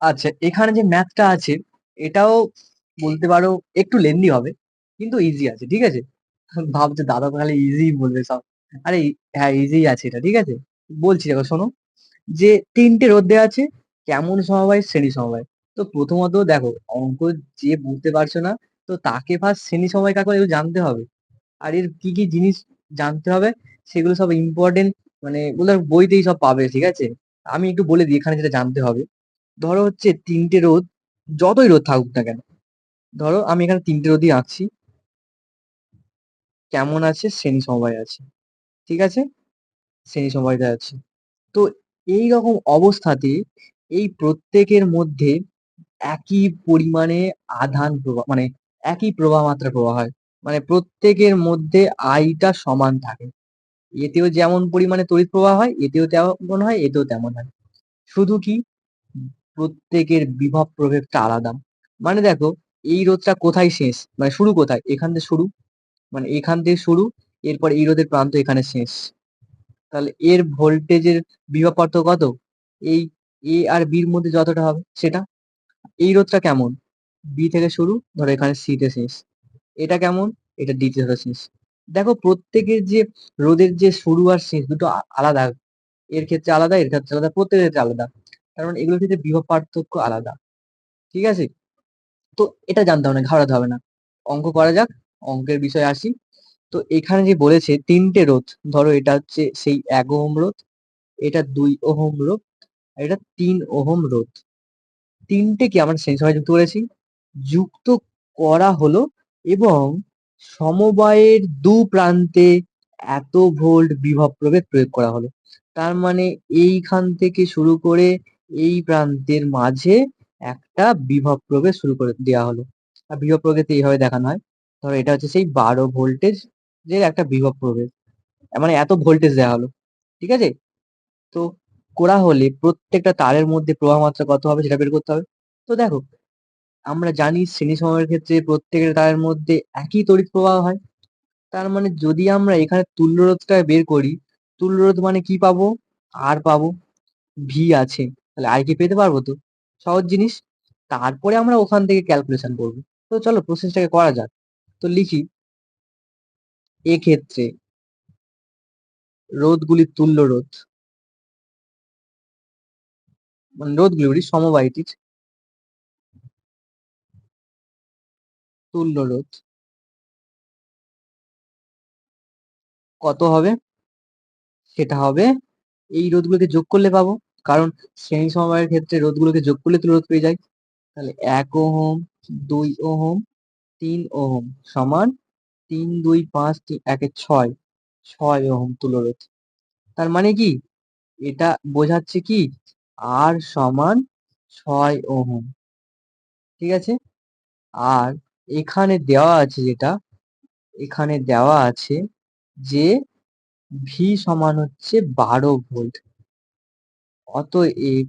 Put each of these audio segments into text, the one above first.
আচ্ছা, এখানে যে ম্যাথটা আছে এটাও বলতে পারো একটু লেন্দি হবে, কিন্তু ইজি আছে, ঠিক আছে? ভাবছো দাদা তো খালি ইজি বলবে সব। আরে হ্যাঁ, ইজি আছে এটা, ঠিক আছে? বলছি দেখো, শোনো। যে তিনটে রোদ দেওয়া আছে, কেমন সমবায় শ্রেণী সমবায়। তো প্রথমত দেখো, অঙ্ক যে বুঝতে পারছো না, তো তাকে ফার্স্ট শ্রেণী সমবায় কাকে বলে এগুলো জানতে হবে। আর এর কি কি জিনিস জানতে হবে, সেগুলো সব ইম্পর্টেন্ট, মানে ওগুলো বইতেই সব পাবে, ঠিক আছে? আমি একটু বলে দিই এখানে যেটা জানতে হবে। ধরো হচ্ছে তিনটে রোদ, যতই রোদ থাকুক না কেন, ধরো আমি এখানে তিনটে রোদই আঁকছি, কেমন আছে শ্রেণী সমবায় আছে, ঠিক আছে? শ্রেণী সমবায়টা আছে। তো এই রকম অবস্থাতে এই প্রত্যেকের মধ্যে একই পরিমাণে আধান প্রবাহ, মানে একই প্রবাহ মাত্রা প্রবাহ হয়, মানে প্রত্যেকের মধ্যে আইটা সমান থাকে। এতেও যেমন পরিমাণে তড়িৎ প্রবাহ হয়, এতেও তেমন হয়, এতেও তেমন হয়। শুধু কি, প্রত্যেকের বিভব প্রভেদটা আলাদা। মানে দেখো, এই রোধটা কোথায় শেষ, মানে শুরু কোথায়, এখান থেকে শুরু, মানে এখান থেকে শুরু, এরপর এই রোধের প্রান্ত এখানে শেষ। তাহলে এর ভোল্টেজের বিভব পার্থক্য কত? এই এ আর বির মধ্যে যতটা হবে সেটা। এই রোধটা কেমন, বি থেকে শুরু, ধরো এখানে সি তে শেষ। এটা কেমন, এটা ডি তে ধরো শেষ। দেখো প্রত্যেকের যে রোধের যে শুরু আর শেষ দুটো আলাদা, এর ক্ষেত্রে আলাদা, এর ক্ষেত্রে আলাদা, প্রত্যেকের ক্ষেত্রে আলাদা, কারণ এগুলোর ক্ষেত্রে বিভব পার্থক্য আলাদা, ঠিক আছে? তো এটা জানতে হবে না, ঘাবড়াতে হবে না। অঙ্ক করা যাক, অঙ্কের বিষয়ে আসি। তো এখানে যে বলেছে তিনটে রোধ, ধরো এটা হচ্ছে সেই 1 ওহম রোধ, এটা 2 ওহম রোধ, আর এটা 3 ওহম রোধ। তিনটেকে আমরা সেই সময় যুক্ত করেছি, যুক্ত করা হলো, এবং সমবায়ের দু প্রান্তে এত ভোল্ট বিভব প্রভেদ প্রয়োগ করা হলো। তার মানে এইখান থেকে শুরু করে এই প্রান্তের মাঝে একটা বিভব প্রভেদ শুরু করে দেওয়া হলো। আর বিভব প্রভেদ এইভাবে দেখানো হয়। ধরো এটা হচ্ছে সেই 12 ভোল্টেজ যে একটা বিভব প্রভেদ, মানে এত ভোল্টেজ দেওয়া হলো, ঠিক আছে? তো করা হলে প্রত্যেকটা তারের মধ্যে প্রবাহ মাত্রা কত হবে সেটা বের করতে হবে। তো দেখো, আমরা জানি শ্রেণী সমবায়ের ক্ষেত্রে প্রত্যেকের তারের মধ্যে একই তড়িৎ প্রবাহ হয়। তার মানে যদি আমরা এখানে তুল্যরোধটা বের করি, তুল্যরোধ মানে কি পাবো, আর পাবো, ভি আছে, তাহলে আই কে পেতে পারবো তো, সহজ জিনিস। তারপরে আমরা ওখান থেকে ক্যালকুলেশন করবো। তো চলো প্রসেসটাকে করা যাক। তো লিখি, এক্ষেত্রে রোধগুলির তুল্য রোধ, মানে রোধগুলি সমবায়টির তুল্য রোধ কত হবে, সেটা হবে, এই রোধগুলোকে যোগ করলে পাবো, কারণ শ্রেণী সমবায়ের ক্ষেত্রে রোধগুলোকে যোগ করলে তুল্য রোধ পেয়ে যাই। তাহলে 1 ওহম, 2 ওহম, 3 ওহম সমান 3, 2, 5, 1 এ 6, 6 ওহম তুল্য রোধ। তার মানে কি, এটা বোঝাচ্ছে কি, আর সমান 6 ওহম, ঠিক আছে? আর এখানে দেওয়া আছে যেটা, এখানে দেওয়া আছে যে ভি সমান হচ্ছে 12 ভোল্ট। অতএব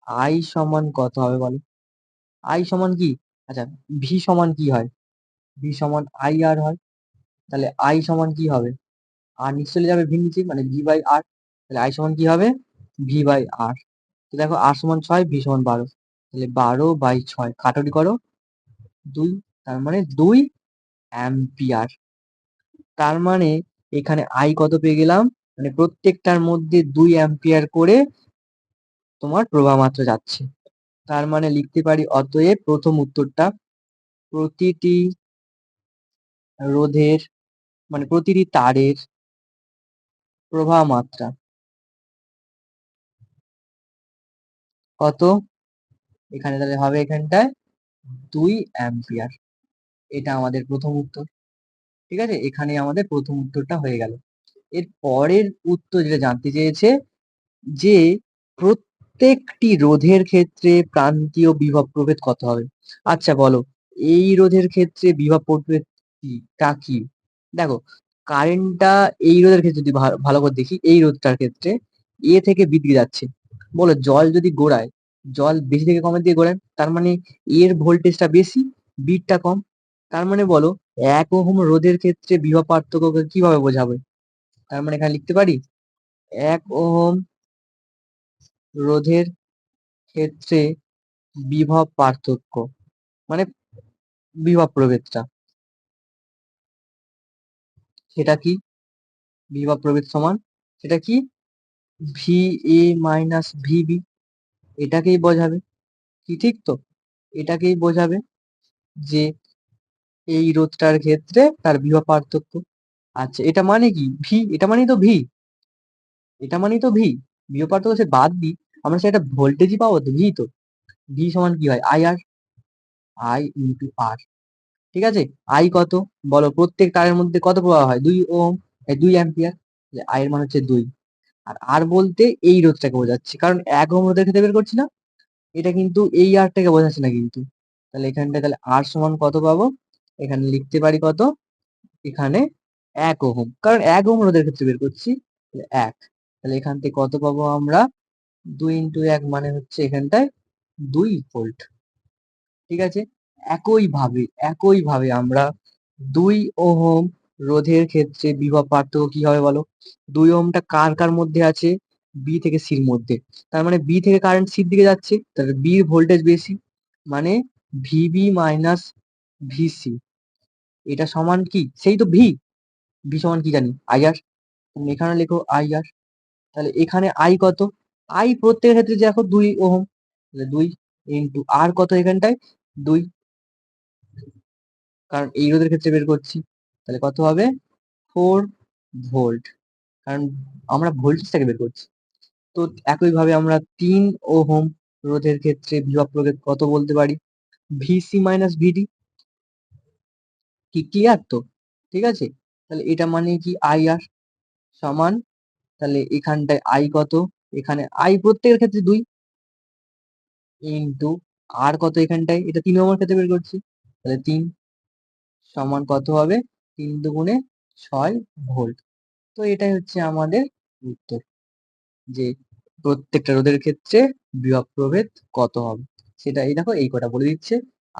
আই সমান কত হবে বলো? আই সমান কি, আচ্ছা, ভি সমান কি হয়, ভি সমান আই আর হয়। তাহলে আই সমান কি হবে, আর নিচে চলে যাবে ভি নিচে, মানে ভি বাই আর। তাহলে আই সমান কি হবে, ভি বাই আর। তো দেখো আর সমান 6, ভি সমান 12, তাহলে 12/6 কাটাকুটি করো, 2, তার মানে 2 অ্যাম্পিয়ার। তার মানে এখানে আই কত পেয়ে গেলাম, মানে প্রত্যেকটার মধ্যে 2 অ্যাম্পিয়ার করে তোমার প্রবাহ মাত্রা যাচ্ছে। তার মানে লিখতে পারি, অতএব প্রথম উত্তরটা, প্রতিটি রোধের, মানে প্রতিটি তারের প্রবাহ মাত্রা কত, এখানে তাহলে হবে এখানটায় 2 অ্যাম্পিয়ার। এটা আমাদের প্রথম উত্তর, ঠিক আছে? এখানে আমাদের প্রথম উত্তরটা হয়ে গেল। এর পরের উত্তর যেটা জানতে চেয়েছে, যে প্রত্যেকটি রোধের ক্ষেত্রে প্রান্তীয় বিভব প্রভেদ কত হবে। আচ্ছা বলো, এই রোধের ক্ষেত্রে বিভব প্রভেদ টা কি? দেখো, কারেন্টটা এই রোধের ক্ষেত্রে যদি ভালো করে দেখি, এই রোধটার ক্ষেত্রে এ থেকে বি দিকে যাচ্ছে। বলো জল যদি গোড়ায়, জল বেশি থেকে কমের দিকে গোড়ায়, তার মানে এর ভোল্টেজটা বেশি, বিটা কম। তার মানে বলো, 1 ওহম রোধের ক্ষেত্রে বিভব পার্থক্য কিভাবে বোঝাবে? তার মানে এখানে লিখতে পারি, 1 ওহম রোধের ক্ষেত্রে বিভব পার্থক্য মানে বিভব প্রভেদটা, সেটা কি? বিভব প্রভেদ সমান সেটা কি? ভি এ মাইনাস ভিবি, এটাকেই বোঝাবে। কি ঠিক তো? এটাকেই বোঝাবে যে এই রোধটার ক্ষেত্রে তার বিভব পার্থক্য। আচ্ছা, এটা মানে কি? ভি, এটা মানেই তো ভি, এটা মানেই তো ভি। বিভব পার্থক্য সে বাদ দিই, আমরা সেটা ভোল্টেজই পাবো তো, ভি তো। ভি সমান কি হয়? আই আর, আই ইন্টু আর। ঠিক আছে? আই কত? বলো, প্রত্যেক তারের মধ্যে কত প্রবাহ হয়? 2 ওহম, 2 অ্যাম্পিয়ার। আই এর মান হচ্ছে 2। আর আর বলতে এই রোধটাকে বোঝাচ্ছে, কারণ 1 ওহম রোধের ক্ষেত্রে বের করছি না, এটা কিন্তু এই আরটাকে বোঝাচ্ছে না কিন্তু। তাহলে এখানটায় তাহলে আর সমান কত পাবো? এখানে লিখতে পারি কত? এখানে 1 ওহম, কারণ 1 ওহম রোধের ক্ষেত্রে বের করছি, তাহলে 1। তাহলে এখান থেকে কত পাবো আমরা? 2 ইন্টু 1 মানে হচ্ছে এখানটায় 2 ভোল্ট। ঠিক আছে? একইভাবে আমরা 2 ওহম রোধের ক্ষেত্রে বিভব পার্থক্য কি হবে বলো? 2 ওহমটা কার কার মধ্যে আছে? বি থেকে সির মধ্যে। তার মানে বি থেকে কারেন্ট সির দিকে যাচ্ছে, তাহলে বির ভোল্টেজ বেশি, মানে ভিবি মাইনাস ভিসি। এটা সমান কি? সেই তো ভি। ভি সমান কি জানি? আইআর। তুমি এখানে লেখো আইআর। তাহলে এখানে আই কত? আই প্রত্যেকের ক্ষেত্রে দেখো 2 ওহম, তাহলে 2 ইন্টু আর কত এখানটায়? 2, কারণ এই রোধের ক্ষেত্রে বের করছি। তাহলে কত হবে? 4 ভোল্ট, কারণ আমরা ভোল্টেজটাকে বের করছি। তো একইভাবে আমরা 3 ওহম রোধের ক্ষেত্রে বিভব প্রভেদ কত বলতে পারি? ভিসি মাইনাস ভিডি। কি ক্লিয়ার তো? ঠিক আছে? তাহলে এটা মানে কি? আই আর সমান, তাহলে এখানটায় আই কত? এখানে আই প্রত্যেকের ক্ষেত্রে 2 ইন্টু আর কত এখানটায়? এটা 3 ওহমের ক্ষেত্রে বের করছি, তাহলে 3 সমান কত হবে? 3 দুগুণে 6 ভোল্ট। তো এটাই হচ্ছে আমাদের উত্তর, যে প্রত্যেকটা রোধের ক্ষেত্রে বিভব প্রভেদ কত হবে সেটা এই দেখো এই কটা বলে দিচ্ছে,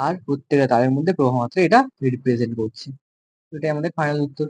আর প্রত্যেকটা তারের মধ্যে প্রবাহ মাত্রা এটা রিপ্রেজেন্ট করছে। তো এটাই আমাদের ফাইনাল উত্তর।